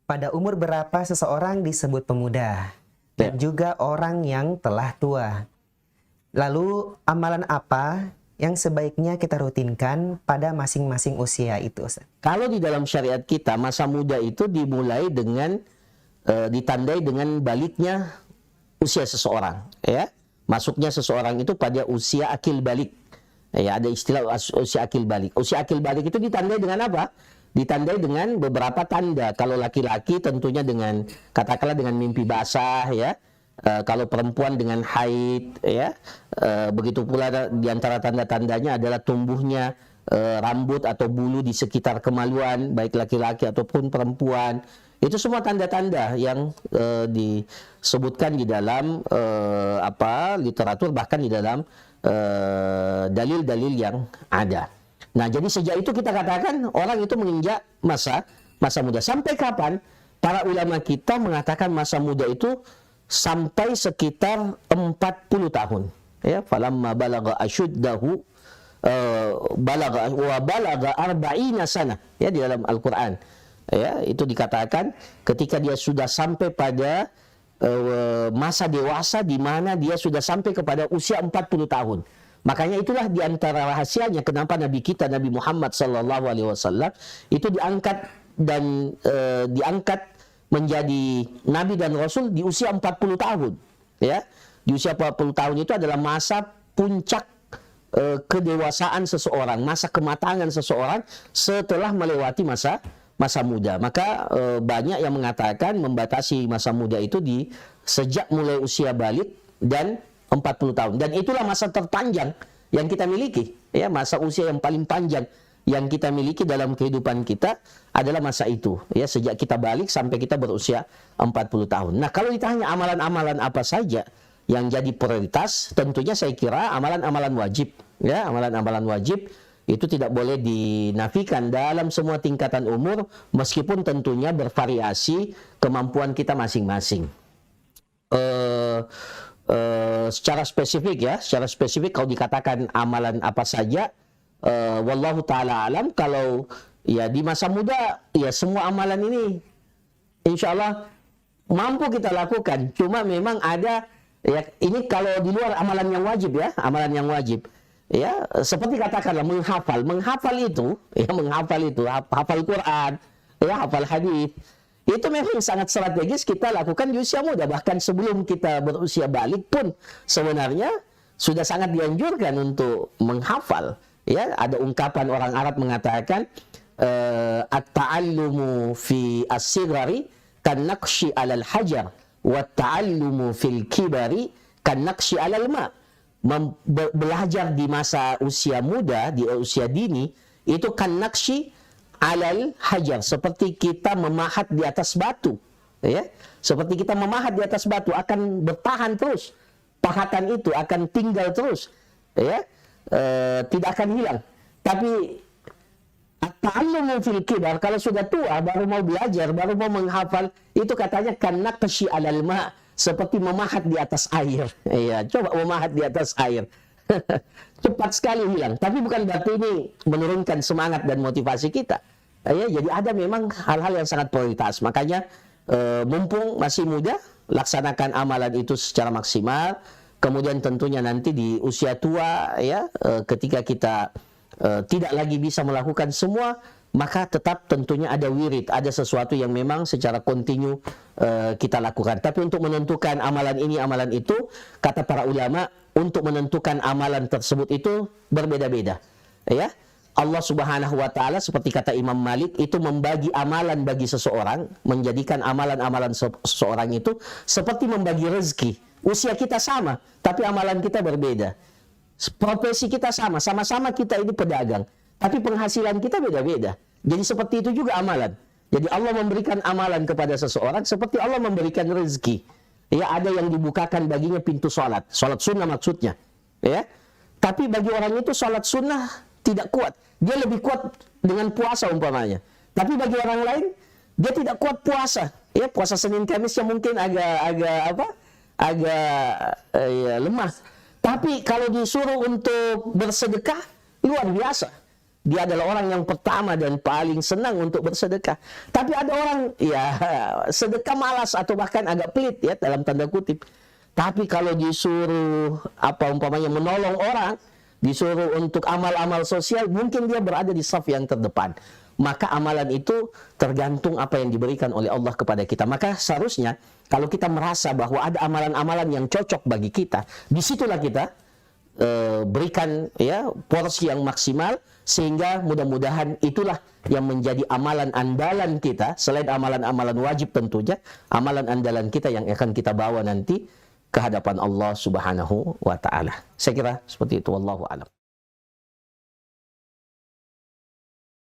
Pada umur berapa seseorang disebut pemuda Ya. dan juga orang yang telah tua? Lalu amalan apa yang sebaiknya kita rutinkan pada masing-masing usia itu, Ustaz? Kalau di dalam syariat kita, masa muda itu dimulai dengan ditandai dengan baliknya usia seseorang, ya. Masuknya seseorang itu pada usia akil balik. Ya, ada istilah usia akil balik. Usia akil balik itu ditandai dengan apa? Ditandai dengan beberapa tanda. Kalau laki-laki tentunya dengan, katakanlah dengan mimpi basah, ya. Kalau perempuan dengan haid, ya. Begitu pula di antara tanda-tandanya adalah tumbuhnya rambut atau bulu di sekitar kemaluan, baik laki-laki ataupun perempuan. Itu semua tanda-tanda yang disebutkan di dalam literatur, bahkan di dalam dalil-dalil yang ada. Nah, jadi sejak itu kita katakan orang itu menginjak masa muda. Sampai kapan? Para ulama kita mengatakan masa muda itu sampai sekitar 40 tahun. Ya, falamma balagha asyuddahu balagha arba'ina sana, ya, di dalam Al-Qur'an. Ya, itu dikatakan ketika dia sudah sampai pada masa dewasa, di mana dia sudah sampai kepada usia 40 tahun. Makanya itulah di antara rahasianya kenapa Nabi kita, Nabi Muhammad SAW itu diangkat dan diangkat menjadi Nabi dan Rasul di usia 40 tahun. Ya, di usia 40 tahun itu adalah masa puncak kedewasaan seseorang, masa kematangan seseorang setelah melewati masa muda. Maka banyak yang mengatakan membatasi masa muda itu di sejak mulai usia balik dan 40 tahun. Dan itulah masa terpanjang yang kita miliki. Ya, masa usia yang paling panjang yang kita miliki dalam kehidupan kita adalah masa itu. Ya, sejak kita balik sampai kita berusia 40 tahun. Nah, kalau ditanya amalan-amalan apa saja yang jadi prioritas, tentunya saya kira amalan-amalan wajib. Ya, amalan-amalan wajib itu tidak boleh dinafikan dalam semua tingkatan umur, meskipun tentunya bervariasi kemampuan kita masing-masing. Secara spesifik kalau dikatakan amalan apa saja, wallahu ta'ala alam, kalau ya di masa muda, ya semua amalan ini insya Allah mampu kita lakukan. Cuma memang ada, ya, ini kalau di luar amalan yang wajib, ya, amalan yang wajib. Ya, seperti katakanlah menghafal itu, ya, hafal Quran, ya, hafal hadis. Itu memang sangat strategis kita lakukan di usia muda. Bahkan sebelum kita berusia balik pun sebenarnya sudah sangat dianjurkan untuk menghafal. Ya, ada ungkapan orang Arab mengatakan at-ta'allumu fi as-sighari kan-naqshi 'alal hajar wa at-ta'allumu fil kibari kan-naqshi 'alal ma'. Belajar di masa usia muda, di usia dini, itu kan-naqshi 'alal hajar, seperti kita memahat di atas batu, ya. Seperti kita memahat di atas batu, akan bertahan terus. Pahatan itu akan tinggal terus, ya. Tidak akan hilang. Tapi at-ta'allumu fil kibar, kalau sudah tua baru mau belajar, baru mau menghafal, itu katanya kan-naqshi 'alal ma', seperti memahat di atas air. Ya, coba memahat di atas air. Cepat sekali hilang. Tapi bukan berarti ini menurunkan semangat dan motivasi kita. Ya, jadi ada memang hal-hal yang sangat prioritas. Makanya mumpung masih muda, laksanakan amalan itu secara maksimal. Kemudian tentunya nanti di usia tua, ya, ketika kita tidak lagi bisa melakukan semua, maka tetap tentunya ada wirid, ada sesuatu yang memang secara kontinu kita lakukan. Tapi untuk menentukan amalan ini, amalan itu, kata para ulama, untuk menentukan amalan tersebut itu berbeda-beda. Ya, Allah Subhanahu wa Ta'ala, seperti kata Imam Malik, itu membagi amalan bagi seseorang, menjadikan amalan-amalan seseorang itu seperti membagi rezeki. Usia kita sama, tapi amalan kita berbeda. Profesi kita sama, sama-sama kita ini pedagang, tapi penghasilan kita beda-beda. Jadi seperti itu juga amalan. Jadi Allah memberikan amalan kepada seseorang seperti Allah memberikan rezeki. Ya, ada yang dibukakan baginya pintu salat sunnah maksudnya. Ya, tapi bagi orang itu salat sunnah tidak kuat. Dia lebih kuat dengan puasa umpamanya. Tapi bagi orang lain dia tidak kuat puasa. Ya, puasa Senin Kamis yang mungkin agak lemah. Tapi kalau disuruh untuk bersedekah, luar biasa. Dia adalah orang yang pertama dan paling senang untuk bersedekah. Tapi ada orang ya sedekah malas atau bahkan agak pelit ya dalam tanda kutip. Tapi kalau disuruh umpamanya menolong orang, disuruh untuk amal-amal sosial, mungkin dia berada di saf yang terdepan. Maka amalan itu tergantung apa yang diberikan oleh Allah kepada kita. Maka seharusnya kalau kita merasa bahwa ada amalan-amalan yang cocok bagi kita, disitulah kita berikan ya porsi yang maksimal, sehingga mudah-mudahan itulah yang menjadi amalan andalan kita, selain amalan-amalan wajib tentunya, amalan andalan kita yang akan kita bawa nanti ke hadapan Allah Subhanahu wa taala. Saya kira seperti itu, wallahu a'lam.